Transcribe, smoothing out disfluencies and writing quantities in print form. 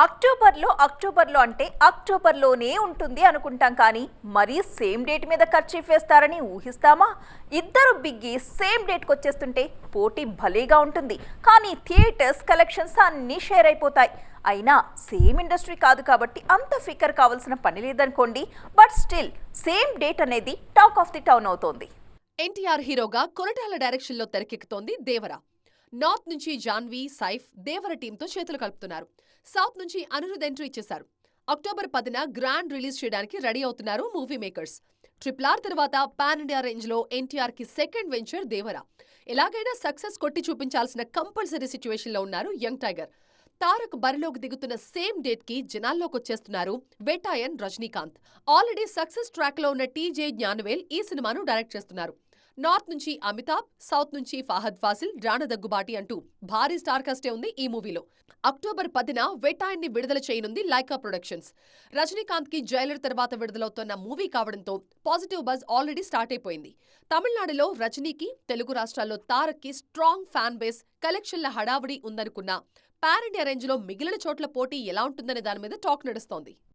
అక్టోబర్లో అంటే అక్టోబర్లోనే ఉంటుంది అనుకుంటాం కానీ మరీ సేమ్ డేట్ మీద ఖర్చీఫ్ వేస్తారని ఊహిస్తామా? ఇద్దరు బిగ్గి సేమ్ డేట్కి వచ్చేస్తుంటే పోటీ భలేగా ఉంటుంది. కానీ థియేటర్స్ కలెక్షన్స్ అన్నీ షేర్ అయిపోతాయి. అయినా సేమ్ ఇండస్ట్రీ కాదు కాబట్టి అంత ఫికర్ కావాల్సిన పని లేదనుకోండి. బట్ స్టిల్ సేమ్ డేట్ అనేది టాక్ ఆఫ్ ది టౌన్ అవుతోంది. ఎన్టీఆర్ హీరోగా కొరటాల డైరెక్షన్లో తెరకెక్కుతోంది దేవర. నార్త్ నుంచి జాన్వీ, సైఫ్ దేవర టీంతో చేతులు కలుపుతున్నారు. సౌత్ నుంచి అనిరుద్ ఎంట్రీ ఇచ్చేశారు. అక్టోబర్ 10న గ్రాండ్ రిలీజ్ చేయడానికి రెడీ అవుతున్నారు మూవీ మేకర్స్. RRR తర్వాత పాన్ ఇండియా రేంజ్ లో ఎన్టీఆర్ కి సెకండ్ వెంచర్ దేవర. ఎలాగైనా సక్సెస్ కొట్టి చూపించాల్సిన కంపల్సరీ సిచ్యువేషన్ లో ఉన్నారు యంగ్ టైగర్. తారక్ బరిలోకి దిగుతున్న సేమ్ డేట్ కి జనాల్లోకొచ్చేస్తున్నారు వేటాయన్ రజనీకాంత్. ఆల్రెడీ సక్సెస్ ట్రాక్ లో ఉన్న టీజే జ్ఞానవేల్ ఈ సినిమాను డైరెక్ట్ చేస్తున్నారు. నార్త్ నుంచి అమితాబ్, సౌత్ నుంచి ఫహద్ ఫాసిల్, రాణా దగ్గుబాటి అంటూ భారీ స్టార్ కాస్టే ఉంది ఈ మూవీలో. అక్టోబర్ 10న వేటాయన్ ని విడుదల చేయనుంది లైకా ప్రొడక్షన్స్. రజనీకాంత్ కి జైలర్ తర్వాత విడుదలవుతున్న మూవీ కావడంతో పాజిటివ్ బజ్ ఆల్రెడీ స్టార్ట్ అయిపోయింది. తమిళనాడులో రజనీకి, తెలుగు రాష్ట్రాల్లో తారక్ కి స్ట్రాంగ్ ఫ్యాన్ బేస్, కలెక్షన్ల హడావుడి ఉందనుకున్నా పాన్ ఇండియా రేంజ్ లో మిగిలిన చోట్ల పోటీ ఎలా ఉంటుందనే దాని మీద టాక్ నడుస్తోంది.